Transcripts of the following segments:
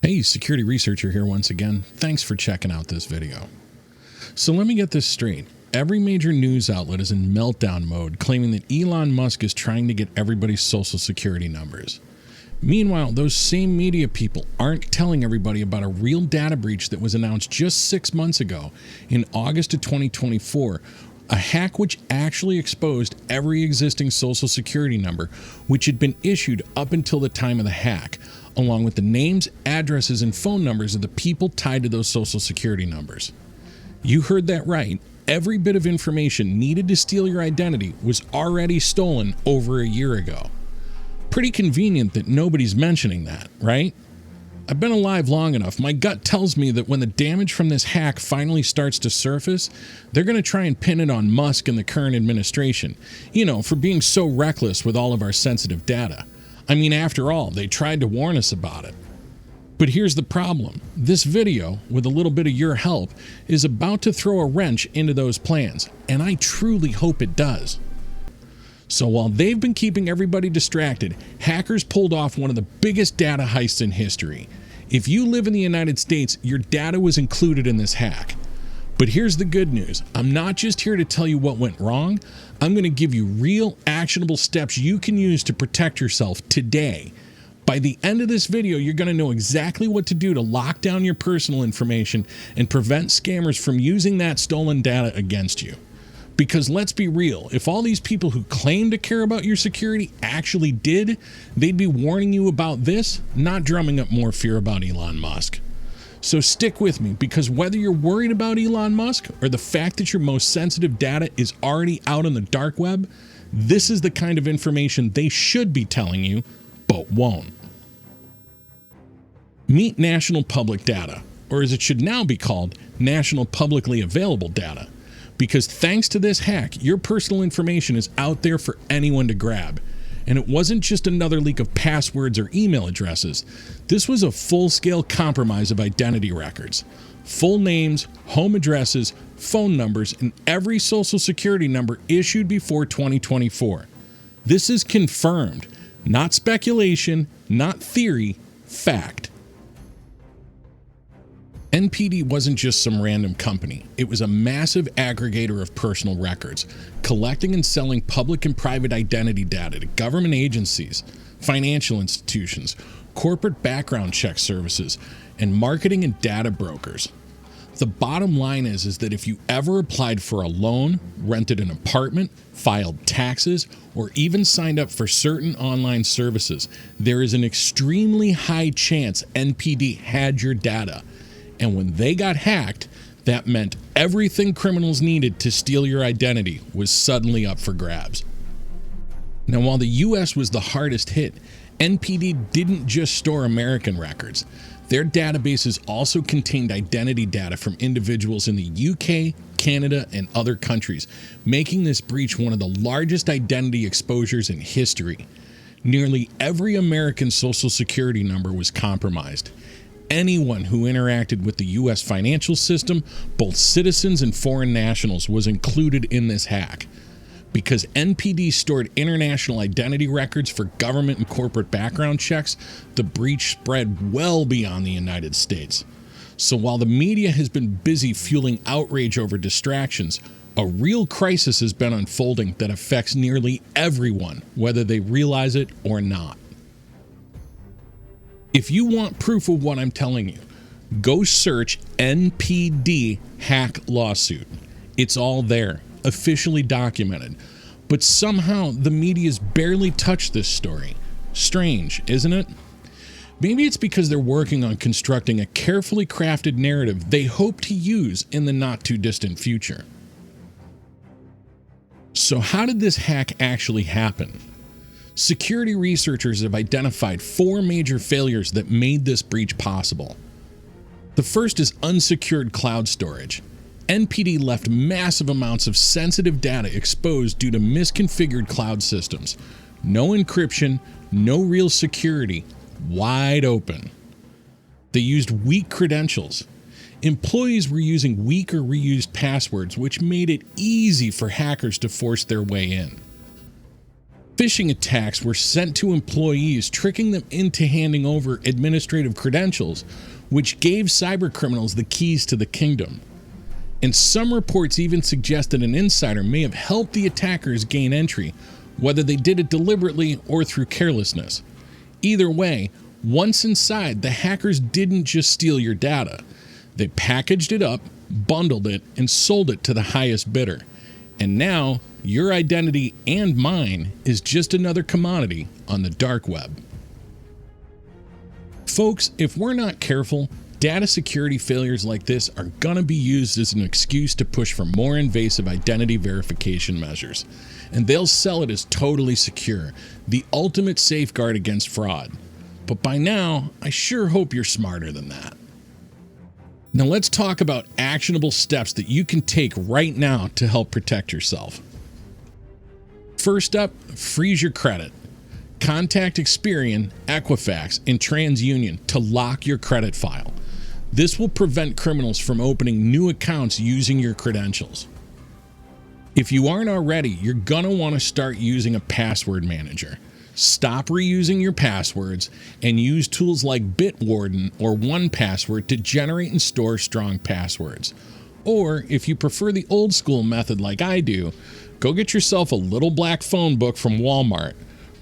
Hey, security researcher here once again. Thanks for checking out this video. So let me get this straight. Every major news outlet is in meltdown mode, claiming that Elon Musk is trying to get everybody's social security numbers. Meanwhile, those same media people aren't telling everybody about a real data breach that was announced just 6 months ago in August of 2024, a hack which actually exposed every existing social security number which had been issued up until the time of the hack, along with the names, addresses, and phone numbers of the people tied to those social security numbers. You heard that right. Every bit of information needed to steal your identity was already stolen over a year ago. Pretty convenient that nobody's mentioning that, right? I've been alive long enough. My gut tells me that when the damage from this hack finally starts to surface, they're going to try and pin it on Musk and the current administration, for being so reckless with all of our sensitive data. I mean, after all, they tried to warn us about it. But here's the problem. This video, with a little bit of your help, is about to throw a wrench into those plans, and I truly hope it does. So while they've been keeping everybody distracted, hackers pulled off one of the biggest data heists in history. If you live in the United States, your data was included in this hack. But here's the good news. I'm not just here to tell you what went wrong. I'm going to give you real, actionable steps you can use to protect yourself today. By the end of this video, you're going to know exactly what to do to lock down your personal information and prevent scammers from using that stolen data against you. Because let's be real, if all these people who claim to care about your security actually did, they'd be warning you about this, not drumming up more fear about Elon Musk. So stick with me, because whether you're worried about Elon Musk or the fact that your most sensitive data is already out on the dark web, this is the kind of information they should be telling you, but won't. Meet National Public Data, or as it should now be called, National Publicly Available Data. Because thanks to this hack, your personal information is out there for anyone to grab. And it wasn't just another leak of passwords or email addresses. This was a full-scale compromise of identity records. Full names, home addresses, phone numbers, and every social security number issued before 2024. This is confirmed. Not speculation, not theory, fact. NPD wasn't just some random company. It was a massive aggregator of personal records, collecting and selling public and private identity data to government agencies, financial institutions, corporate background check services, and marketing and data brokers. The bottom line is that if you ever applied for a loan, rented an apartment, filed taxes, or even signed up for certain online services, there is an extremely high chance NPD had your data. And when they got hacked, that meant everything criminals needed to steal your identity was suddenly up for grabs. Now, while the US was the hardest hit, NPD didn't just store American records. Their databases also contained identity data from individuals in the UK, Canada, and other countries, making this breach one of the largest identity exposures in history. Nearly every American social security number was compromised. Anyone who interacted with the U.S. financial system, both citizens and foreign nationals, was included in this hack. Because NPD stored international identity records for government and corporate background checks, the breach spread well beyond the United States. So while the media has been busy fueling outrage over distractions, a real crisis has been unfolding that affects nearly everyone, whether they realize it or not. If you want proof of what I'm telling you, go search NPD Hack lawsuit. It's all there, officially documented. But somehow the media's barely touched this story. Strange, isn't it? Maybe it's because they're working on constructing a carefully crafted narrative they hope to use in the not-too-distant future. So how did this hack actually happen? Security researchers have identified 4 major failures that made this breach possible. The first is unsecured cloud storage. NPD left massive amounts of sensitive data exposed due to misconfigured cloud systems. No encryption, no real security, wide open. They used weak credentials. Employees were using weak or reused passwords, which made it easy for hackers to force their way in. Phishing attacks were sent to employees, tricking them into handing over administrative credentials, which gave cybercriminals the keys to the kingdom. And some reports even suggest that an insider may have helped the attackers gain entry, whether they did it deliberately or through carelessness. Either way, once inside, the hackers didn't just steal your data. They packaged it up, bundled it, and sold it to the highest bidder. And now, your identity and mine is just another commodity on the dark web. Folks, if we're not careful, data security failures like this are gonna be used as an excuse to push for more invasive identity verification measures. And they'll sell it as totally secure, the ultimate safeguard against fraud. But by now, I sure hope you're smarter than that. Now let's talk about actionable steps that you can take right now to help protect yourself. First up, freeze your credit. Contact Experian, Equifax, and TransUnion to lock your credit file. This will prevent criminals from opening new accounts using your credentials. If you aren't already, you're gonna want to start using a password manager. Stop reusing your passwords and use tools like Bitwarden or 1Password to generate and store strong passwords. Or if you prefer the old school method like I do, go get yourself a little black phone book from Walmart.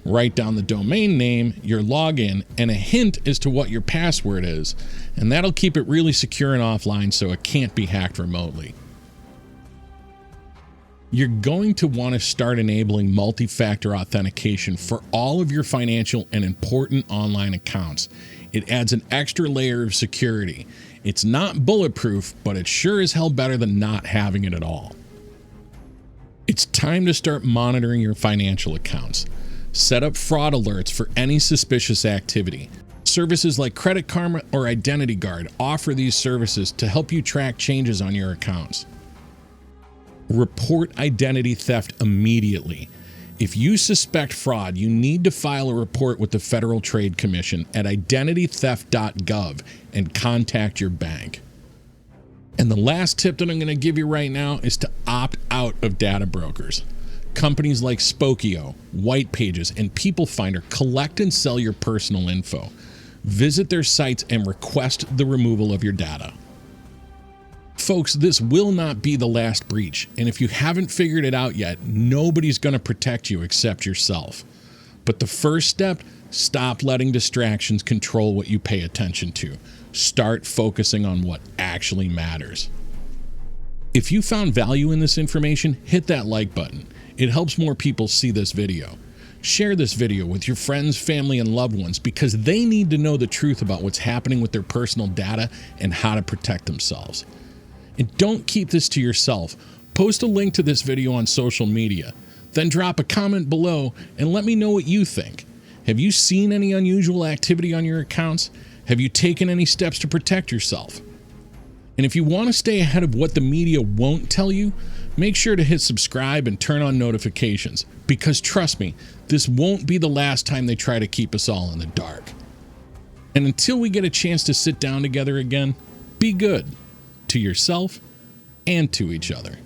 Write down the domain name, your login, and a hint as to what your password is, and that'll keep it really secure and offline so it can't be hacked remotely. You're going to want to start enabling multi-factor authentication for all of your financial and important online accounts. It adds an extra layer of security. It's not bulletproof, but it sure is hell better than not having it at all. It's time to start monitoring your financial accounts. Set up fraud alerts for any suspicious activity. Services like Credit Karma or Identity Guard offer these services to help you track changes on your accounts. Report identity theft immediately. If you suspect fraud, you need to file a report with the Federal Trade Commission at identitytheft.gov and contact your bank. And the last tip that I'm going to give you right now is to opt out of data brokers. Companies like Spokeo, White Pages, and People Finder collect and sell your personal info. Visit their sites and request the removal of your data. Folks, this will not be the last breach, and if you haven't figured it out yet, nobody's going to protect you except yourself. But the first step, stop letting distractions control what you pay attention to. Start focusing on what actually matters. If you found value in this information, hit that like button. It helps more people see this video. Share this video with your friends, family, and loved ones because they need to know the truth about what's happening with their personal data and how to protect themselves. And don't keep this to yourself. Post a link to this video on social media. Then drop a comment below and let me know what you think. Have you seen any unusual activity on your accounts? Have you taken any steps to protect yourself? And if you want to stay ahead of what the media won't tell you, make sure to hit subscribe and turn on notifications. Because trust me, this won't be the last time they try to keep us all in the dark. And until we get a chance to sit down together again, be good to yourself and to each other.